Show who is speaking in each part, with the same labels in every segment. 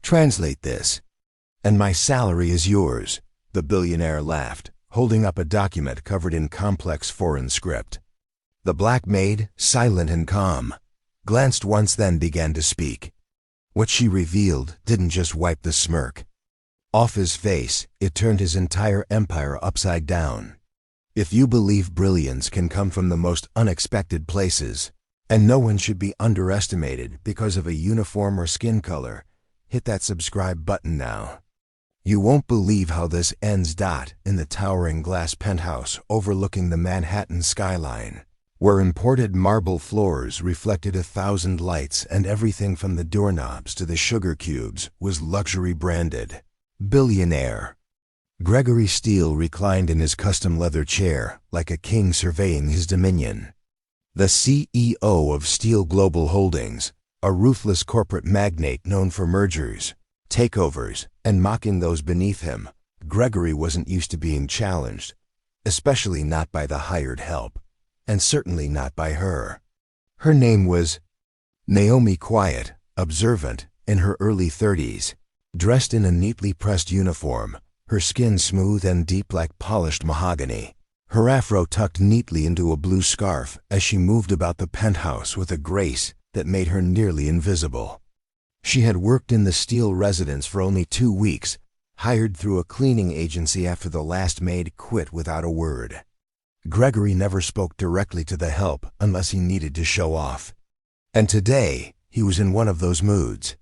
Speaker 1: Translate this, and my salary is yours, the billionaire laughed, holding up a document covered in complex foreign script. The black maid, silent and calm, glanced once then began to speak. What she revealed didn't just wipe the smirk off his face, it turned his entire empire upside down. If you believe brilliance can come from the most unexpected places, and no one should be underestimated because of a uniform or skin color, hit that subscribe button now. You won't believe how this ends. In the towering glass penthouse overlooking the Manhattan skyline, where imported marble floors reflected 1,000 lights and everything from the doorknobs to the sugar cubes was luxury branded Billionaire. Gregory Steele reclined in his custom leather chair like a king surveying his dominion. The CEO of Steele Global Holdings, a ruthless corporate magnate known for mergers, takeovers, and mocking those beneath him, Gregory wasn't used to being challenged, especially not by the hired help, and certainly not by her. Her name was Naomi, quiet, observant, in her early 30s, dressed in a neatly pressed uniform, her skin smooth and deep like polished mahogany, her afro tucked neatly into a blue scarf as she moved about the penthouse with a grace that made her nearly invisible. She had worked in the Steele residence for only 2 weeks, hired through a cleaning agency after the last maid quit without a word. Gregory never spoke directly to the help unless he needed to show off. And today, he was in one of those moods.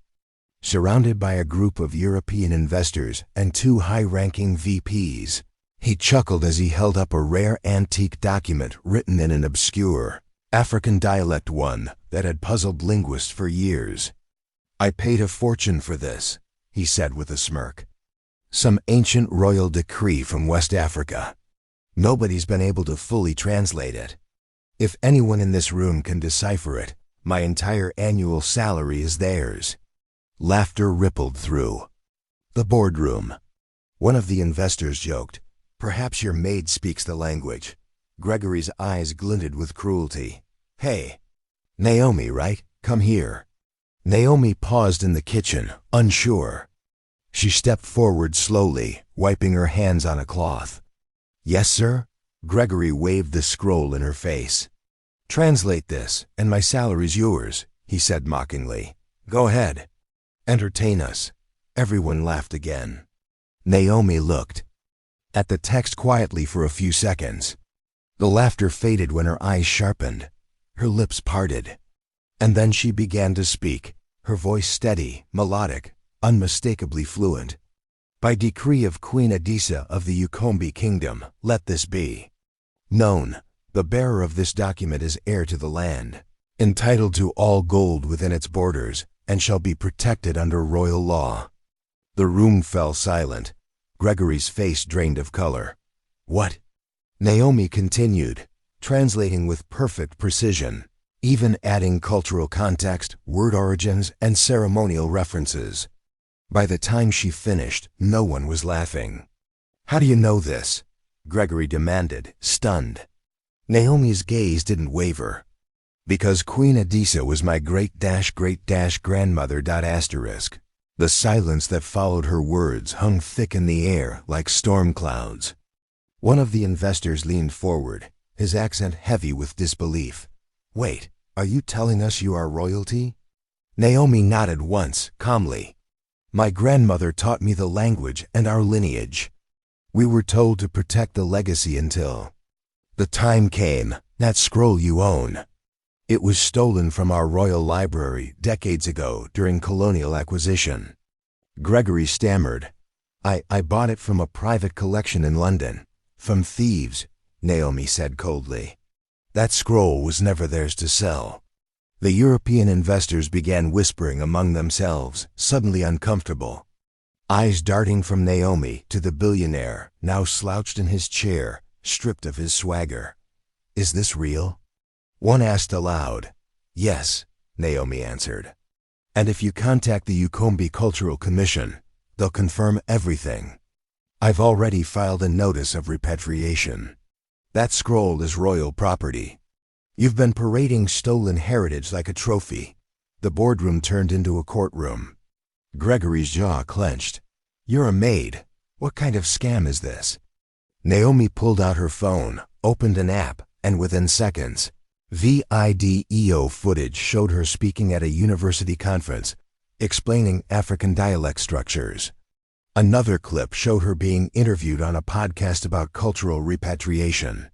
Speaker 1: Surrounded by a group of European investors and 2 high-ranking VPs, he chuckled as he held up a rare antique document written in an obscure African dialect, one that had puzzled linguists for years. "I paid a fortune for this," he said with a smirk. "Some ancient royal decree from West Africa. Nobody's been able to fully translate it. If anyone in this room can decipher it, my entire annual salary is theirs." Laughter rippled through the boardroom. One of the investors joked, "Perhaps your maid speaks the language." Gregory's eyes glinted with cruelty. "Hey, Naomi, right? Come here." Naomi paused in the kitchen, unsure. She stepped forward slowly, wiping her hands on a cloth. "Yes, sir?" Gregory waved the scroll in her face. "Translate this, and my salary's yours," he said mockingly. "Go ahead. Entertain us." Everyone laughed again. Naomi looked at the text quietly for a few seconds. The laughter faded when her eyes sharpened, her lips parted. And then she began to speak, her voice steady, melodic, unmistakably fluent. "By decree of Queen Adisa of the Ukombi Kingdom, let this be known. The bearer of this document is heir to the land, entitled to all gold within its borders, and shall be protected under royal law." The room fell silent. Gregory's face drained of color. "What?" Naomi continued, translating with perfect precision, even adding cultural context, word origins, and ceremonial references. By the time she finished, no one was laughing. "How do you know this?" Gregory demanded, stunned. Naomi's gaze didn't waver. "Because Queen Adisa was my great-great-grandmother. The silence that followed her words hung thick in the air like storm clouds. One of the investors leaned forward, his accent heavy with disbelief. "Wait, are you telling us you are royalty?" Naomi nodded once, calmly. "My grandmother taught me the language and our lineage. We were told to protect the legacy until the time came. That scroll you own. It was stolen from our royal library decades ago during colonial acquisition." Gregory stammered. I bought it from a private collection in London. From thieves," Naomi said coldly. "That scroll was never theirs to sell." The European investors began whispering among themselves, suddenly uncomfortable. Eyes darting from Naomi to the billionaire, now slouched in his chair, stripped of his swagger. "Is this real?" One asked aloud. "Yes," Naomi answered. "And if you contact the Ukombi Cultural Commission, they'll confirm everything. I've already filed a notice of repatriation. That scroll is royal property. You've been parading stolen heritage like a trophy." The boardroom turned into a courtroom. Gregory's jaw clenched. "You're a maid. What kind of scam is this?" Naomi pulled out her phone, opened an app, and within seconds, video footage showed her speaking at a university conference, explaining African dialect structures. Another clip showed her being interviewed on a podcast about cultural repatriation.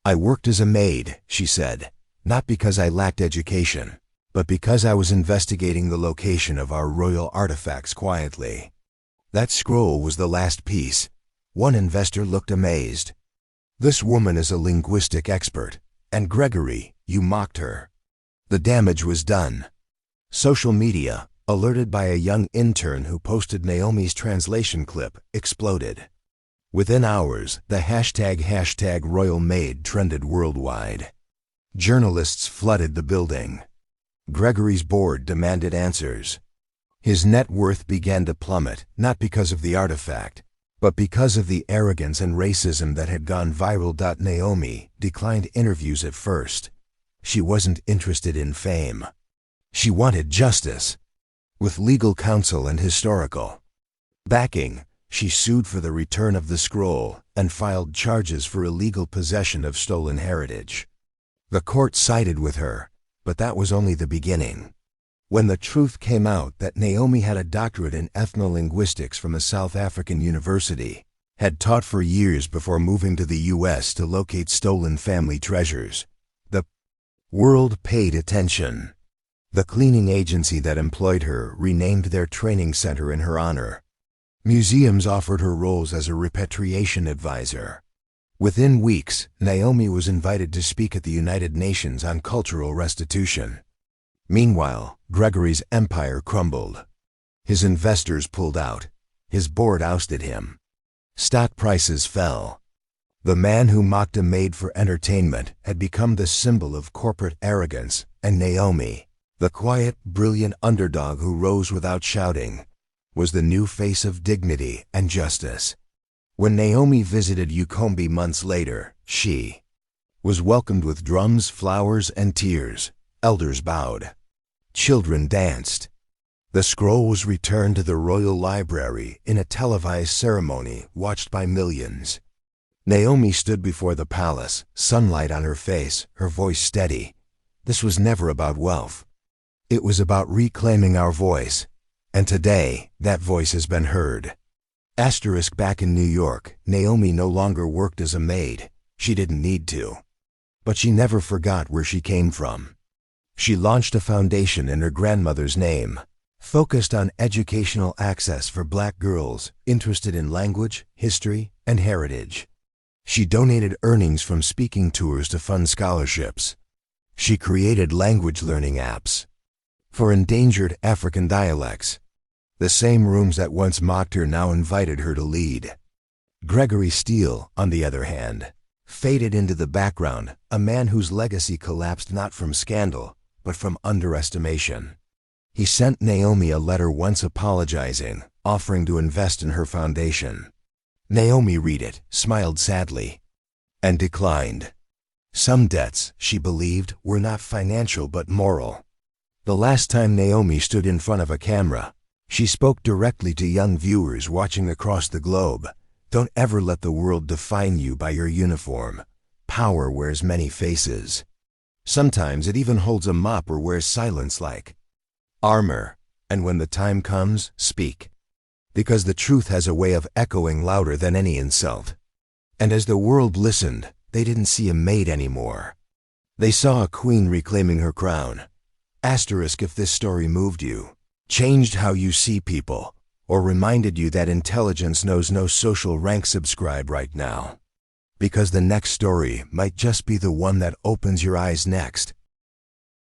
Speaker 1: "I worked as a maid," she said, "not because I lacked education, but because I was investigating the location of our royal artifacts quietly." That scroll was the last piece. One investor looked amazed. "This woman is a linguistic expert, and Gregory, you mocked her." The damage was done. Social media, alerted by a young intern who posted Naomi's translation clip, exploded. Within hours, the hashtag Royal Maid trended worldwide. Journalists flooded the building. Gregory's board demanded answers. His net worth began to plummet, not because of the artifact, but because of the arrogance and racism that had gone viral. Naomi declined interviews at first. She wasn't interested in fame. She wanted justice. With legal counsel and historical backing, she sued for the return of the scroll and filed charges for illegal possession of stolen heritage. The court sided with her, but that was only the beginning. When the truth came out that Naomi had a doctorate in ethnolinguistics from a South African university, had taught for years before moving to the U.S. to locate stolen family treasures, the world paid attention. The cleaning agency that employed her renamed their training center in her honor. Museums offered her roles as a repatriation advisor. Within weeks, Naomi was invited to speak at the United Nations on cultural restitution. Meanwhile, Gregory's empire crumbled. His investors pulled out. His board ousted him. Stock prices fell. The man who mocked a maid for entertainment had become the symbol of corporate arrogance, and Naomi, the quiet, brilliant underdog who rose without shouting, was the new face of dignity and justice. When Naomi visited Ukombi months later, she was welcomed with drums, flowers, and tears. Elders bowed. Children danced. The scroll was returned to the royal library in a televised ceremony watched by millions. Naomi stood before the palace, sunlight on her face, her voice steady. This was never about wealth. It was about reclaiming our voice. And today, that voice has been heard. Back in New York, Naomi no longer worked as a maid. She didn't need to. But she never forgot where she came from. She launched a foundation in her grandmother's name, focused on educational access for Black girls interested in language, history, and heritage. She donated earnings from speaking tours to fund scholarships. She created language learning apps for endangered African dialects. The same rooms that once mocked her now invited her to lead. Gregory Steele, on the other hand, faded into the background, a man whose legacy collapsed not from scandal, but from underestimation. He sent Naomi a letter once apologizing, offering to invest in her foundation. Naomi read it, smiled sadly, and declined. Some debts, she believed, were not financial but moral. The last time Naomi stood in front of a camera, she spoke directly to young viewers watching across the globe. Don't ever let the world define you by your uniform. Power wears many faces. Sometimes it even holds a mop or wears silence like armor. And when the time comes, speak. Because the truth has a way of echoing louder than any insult. And as the world listened, they didn't see a maid anymore. They saw a queen reclaiming her crown. If this story moved you, changed how you see people, or reminded you that intelligence knows no social rank, subscribe right now. Because the next story might just be the one that opens your eyes next.